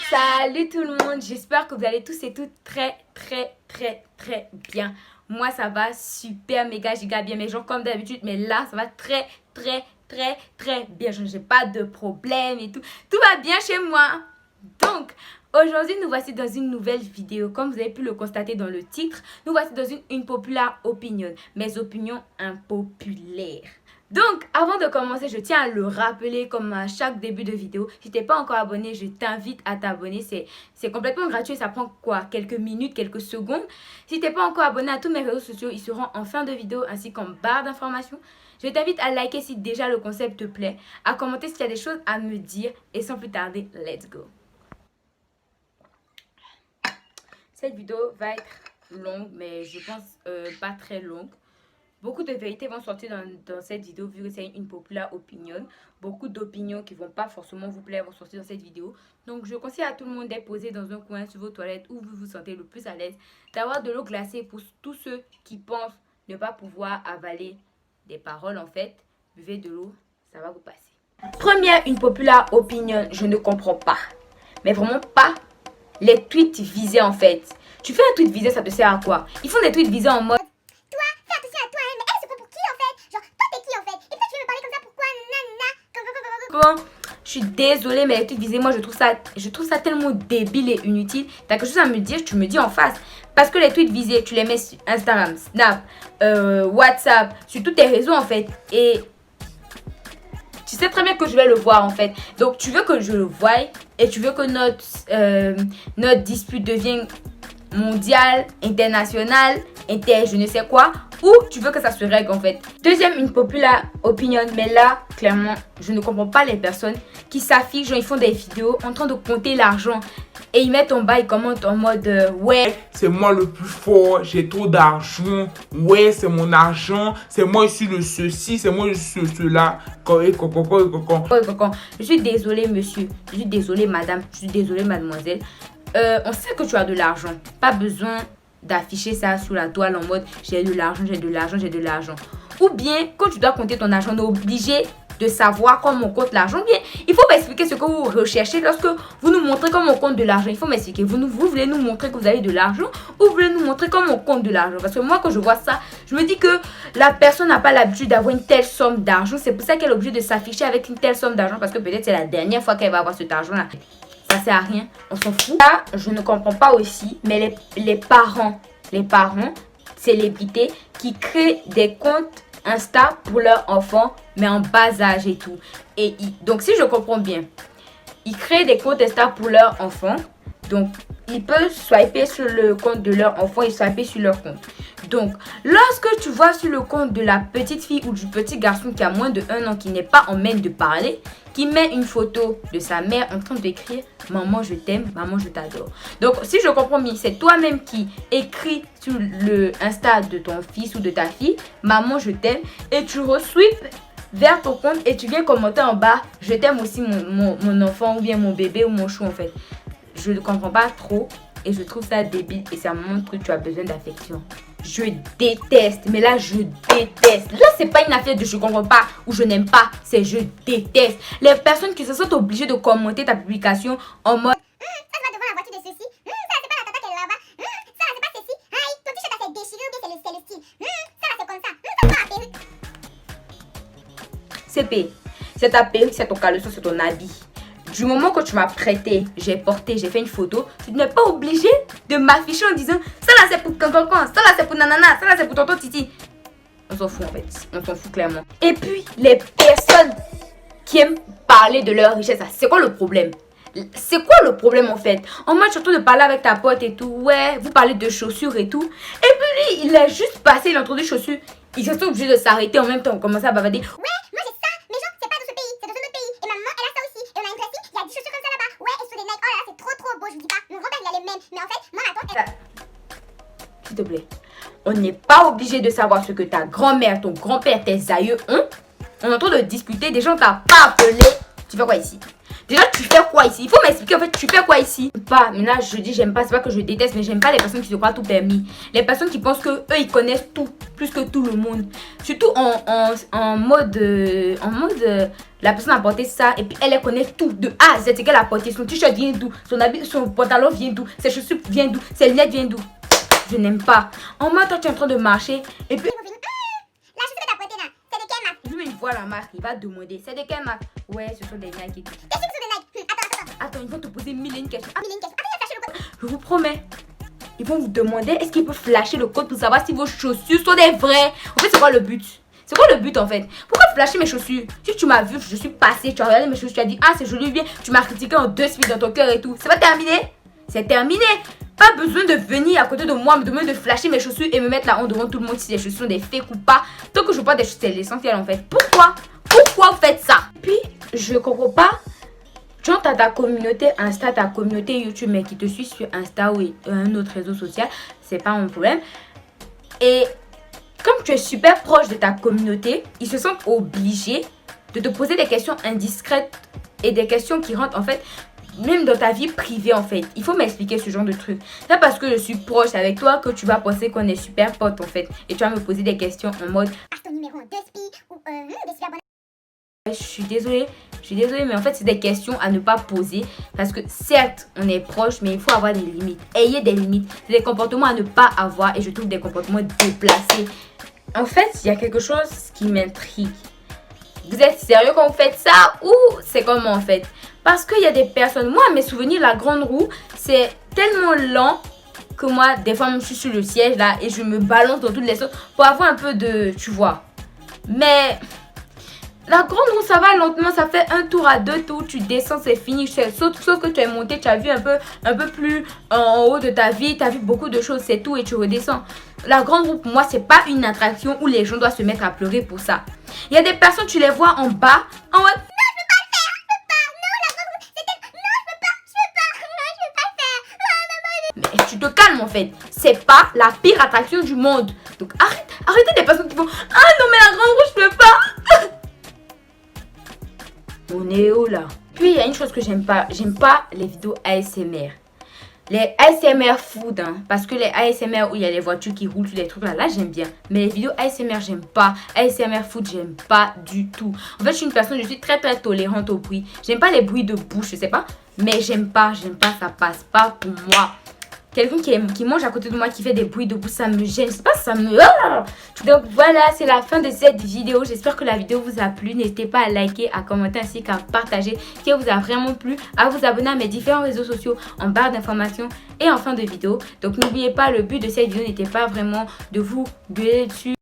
Salut tout le monde, j'espère que vous allez tous et toutes très bien. Moi ça va super méga giga bien, mais genre comme d'habitude, mais là ça va très bien. Je n'ai pas de problème et tout. Tout va bien chez moi. Donc aujourd'hui nous voici dans une nouvelle vidéo. Comme vous avez pu le constater dans le titre, nous voici dans une populaire opinion. Mes opinions impopulaires. Donc, avant de commencer, je tiens à le rappeler comme à chaque début de vidéo. Si tu n'es pas encore abonné, je t'invite à t'abonner. C'est complètement gratuit, ça prend quoi? Quelques minutes, quelques secondes. Si tu n'es pas encore abonné à tous mes réseaux sociaux, ils seront en fin de vidéo ainsi qu'en barre d'informations. Je t'invite à liker si déjà le concept te plaît, à commenter si tu as des choses à me dire et sans plus tarder, let's go. Cette vidéo va être longue, mais je pense pas très longue. Beaucoup de vérités vont sortir dans cette vidéo vu que c'est une populaire opinion. Beaucoup d'opinions qui ne vont pas forcément vous plaire vont sortir dans cette vidéo. Donc je conseille à tout le monde d'être posé dans un coin sur vos toilettes où vous vous sentez le plus à l'aise. D'avoir de l'eau glacée pour tous ceux qui pensent ne pas pouvoir avaler des paroles en fait. Buvez de l'eau, ça va vous passer. Première, une populaire opinion, je ne comprends pas. Mais vraiment pas les tweets visés en fait. Tu fais un tweet visé, ça te sert à quoi? Ils font des tweets visés en mode je suis désolée, mais les tweets visés, moi je trouve ça tellement débile et inutile. T'as quelque chose à me dire, tu me dis en face. Parce que les tweets visés, tu les mets sur Instagram, Snap, WhatsApp, sur tous tes réseaux en fait. Et tu sais très bien que je vais le voir en fait. Donc tu veux que je le voie et tu veux que notre dispute devienne mondiale, internationale, je ne sais quoi, ou tu veux que ça se règle en fait. Deuxième, une populaire opinion, mais là, clairement, je ne comprends pas les personnes qui s'affichent, genre ils font des vidéos en train de compter l'argent et ils mettent en bas, ils commentent en mode ouais, c'est moi le plus fort, j'ai trop d'argent, ouais, c'est mon argent, c'est moi je suis le ceci, c'est moi je suis cela. Je suis désolée monsieur, je suis désolée madame, je suis désolée mademoiselle. On sait que tu as de l'argent, pas besoin d'afficher ça sur la toile en mode j'ai de l'argent, j'ai de l'argent, j'ai de l'argent. Ou bien quand tu dois compter ton argent, on est obligé de savoir comment on compte l'argent. Bien, il faut m'expliquer ce que vous recherchez lorsque vous nous montrez comment on compte de l'argent. Il faut m'expliquer. Vous voulez nous montrer que vous avez de l'argent ou vous voulez nous montrer comment on compte de l'argent? Parce que moi, quand je vois ça, je me dis que la personne n'a pas l'habitude d'avoir une telle somme d'argent. C'est pour ça qu'elle est obligée de s'afficher avec une telle somme d'argent parce que peut-être c'est la dernière fois qu'elle va avoir cet argent-là. Ça sert à rien, on s'en fout. Là, je ne comprends pas aussi, mais les parents, célébrités, qui créent des comptes Insta pour leurs enfants, mais en bas âge et tout. Et donc, si je comprends bien, ils créent des comptes Insta pour leurs enfants. Donc, ils peuvent swiper sur le compte de leur enfant et swiper sur leur compte. Donc, lorsque tu vois sur le compte de la petite fille ou du petit garçon qui a moins de 1 an, qui n'est pas en même de parler, qui met une photo de sa mère en train d'écrire « Maman, je t'aime, maman, je t'adore ». Donc, si je comprends bien, c'est toi-même qui écris sur le Insta de ton fils ou de ta fille « Maman, je t'aime » et tu reswipes vers ton compte et tu viens commenter en bas « Je t'aime aussi mon enfant ou bien mon bébé ou mon chou en fait ». Je ne comprends pas trop et je trouve ça débile et ça montre que tu as besoin d'affection. Je déteste, mais là je déteste. Là c'est pas une affaire de je comprends pas ou je n'aime pas, c'est je déteste. Les personnes qui se sentent obligées de commenter ta publication en mode ça va devant la voiture de ceci, ça c'est pas la tata qu'elle est là-bas, ça c'est pas ceci, aïe, ton t-shirt a fait déchirer ou bien c'est le style, ça là c'est comme ça, ça c'est pas la perruque. CP, c'est ta perruque, c'est ton caleçon, c'est ton habit. Du moment que tu m'as prêté, j'ai porté, j'ai fait une photo, tu n'es pas obligé de m'afficher en disant ça là c'est pour cancan, ça là c'est pour nanana, ça là c'est pour tonton titi. On s'en fout en fait, on s'en fout clairement. Et puis les personnes qui aiment parler de leur richesse, c'est quoi le problème? C'est quoi le problème en fait? En mode surtout de parler avec ta pote et tout, ouais, vous parlez de chaussures et tout. Et puis lui, il a juste passé, il a introduit chaussures. Il s'est obligé de s'arrêter en même temps, on commençait à bavader. Ouais, moi j'ai ça, mais genre c'est pas dans ce pays, c'est dans un autre pays. Et ma maman elle a ça aussi, et on a une classique, il y a 10 chaussures comme ça là-bas. Ouais, et sur des Nike, oh là là c'est trop beau, je vous dis pas. Mon grand-père il a les mêmes, mais en fait, moi ma tante elle... S'il te plaît, on n'est pas obligé de savoir ce que ta grand-mère, ton grand-père, tes aïeux ont. On est en train de discuter, des gens t'ont pas appelé. Tu fais quoi ici? Déjà, tu fais quoi ici? Il faut m'expliquer en fait, tu fais quoi ici? Pas, mais là je dis j'aime pas, c'est pas que je déteste, mais j'aime pas les personnes qui se croient tout permis. Les personnes qui pensent que eux ils connaissent tout, plus que tout le monde. Surtout en mode, la personne a porté ça et puis elle connaît tout de A à Z. C'est qu'elle a porté, son t-shirt vient d'où, son habit, son pantalon vient d'où, ses chaussures viennent d'où, ses lunettes viennent d'où. Je n'aime pas. En mode, toi tu es en train de marcher et puis... La chaussure que t'as portée là, c'est de quelle marque? Lui il voit la marque, il va demander, c'est de quelle marque? Ouais, ce sont des Nike et tout. T'es sûr que c'est de Nike? Attends, ils vont te poser mille et une questions. Ah, mais il y a une question. Attends, il a flashé le code. Je vous promets. Ils vont vous demander est-ce qu'ils peuvent flasher le code pour savoir si vos chaussures sont des vraies. En fait, c'est quoi le but? C'est quoi le but en fait? Pourquoi flasher mes chaussures? Si tu m'as vu, je suis passée, tu as regardé mes chaussures, tu as dit ah c'est joli bien, tu m'as critiqué en 2 suites dans ton cœur et tout. C'est pas terminé? C'est terminé. Pas besoin de venir à côté de moi, me demander de flasher mes chaussures et me mettre la honte devant tout le monde si les chaussures sont des fakes ou pas. Tant que je vois des chaussures, c'est l'essentiel en fait. Pourquoi? Pourquoi vous faites ça? Puis, je comprends pas. Tu as ta communauté Insta, ta communauté YouTube, mais qui te suit sur Insta ou un autre réseau social, c'est pas mon problème. Et comme tu es super proche de ta communauté, ils se sentent obligés de te poser des questions indiscrètes et des questions qui rentrent en fait même dans ta vie privée en fait. Il faut m'expliquer ce genre de truc. C'est pas parce que je suis proche avec toi que tu vas penser qu'on est super potes en fait. Et tu vas me poser des questions en mode Passe ton numéro en 2 spi ou des super bonnes. je suis désolée, mais en fait c'est des questions à ne pas poser parce que certes on est proche mais il faut avoir des limites. Ayez des limites, c'est des comportements à ne pas avoir et je trouve des comportements déplacés. En fait il y a quelque chose qui m'intrigue. Vous êtes sérieux quand vous faites ça ou c'est comment en fait? Parce qu'il y a des personnes, moi mes souvenirs, la grande roue c'est tellement lent que moi des fois je suis sur le siège là et je me balance dans toutes les sauces pour avoir un peu de, tu vois. Mais... la grande roue, ça va lentement, ça fait un tour à 2 tours, tu descends, c'est fini. Sauf que tu es monté, tu as vu un peu plus en haut de ta vie, tu as vu beaucoup de choses, c'est tout et tu redescends. La grande roue, pour moi, c'est pas une attraction où les gens doivent se mettre à pleurer pour ça. Il y a des personnes, tu les vois en bas, en mode... Mais tu te calmes en fait, c'est pas la pire attraction du monde. Donc arrêtez des personnes qui font ah non mais la grande roue je peux pas. On est où là? Puis il y a une chose que j'aime pas les vidéos ASMR. Les ASMR food hein, parce que les ASMR où il y a les voitures qui roulent, tous les trucs là j'aime bien. Mais les vidéos ASMR j'aime pas. ASMR food j'aime pas du tout. En fait je suis une personne, je suis très tolérante au bruit. J'aime pas les bruits de bouche, je sais pas. Mais j'aime pas, ça passe pas pour moi. Quelqu'un qui mange à côté de moi qui fait des bruits de bouche, ça me gêne. C'est pas ça me... Donc voilà, c'est la fin de cette vidéo. J'espère que la vidéo vous a plu. N'hésitez pas à liker, à commenter ainsi qu'à partager si elle vous a vraiment plu. À vous abonner à mes différents réseaux sociaux en barre d'informations et en fin de vidéo. Donc n'oubliez pas, le but de cette vidéo n'était pas vraiment de vous gueuler dessus.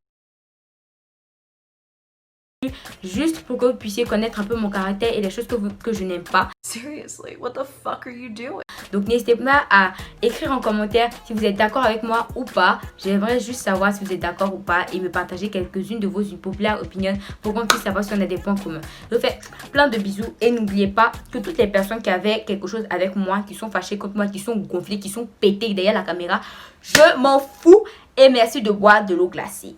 Juste pour que vous puissiez connaître un peu mon caractère et les choses que je n'aime pas. Seriously, what the fuck are you doing? Donc n'hésitez pas à écrire en commentaire si vous êtes d'accord avec moi ou pas. J'aimerais juste savoir si vous êtes d'accord ou pas et me partager quelques-unes de vos populaires opinions pour qu'on puisse savoir si on a des points communs. Je vous fais plein de bisous et n'oubliez pas que toutes les personnes qui avaient quelque chose avec moi, qui sont fâchées contre moi, qui sont gonflées, qui sont pétées derrière la caméra, je m'en fous et merci de boire de l'eau glacée.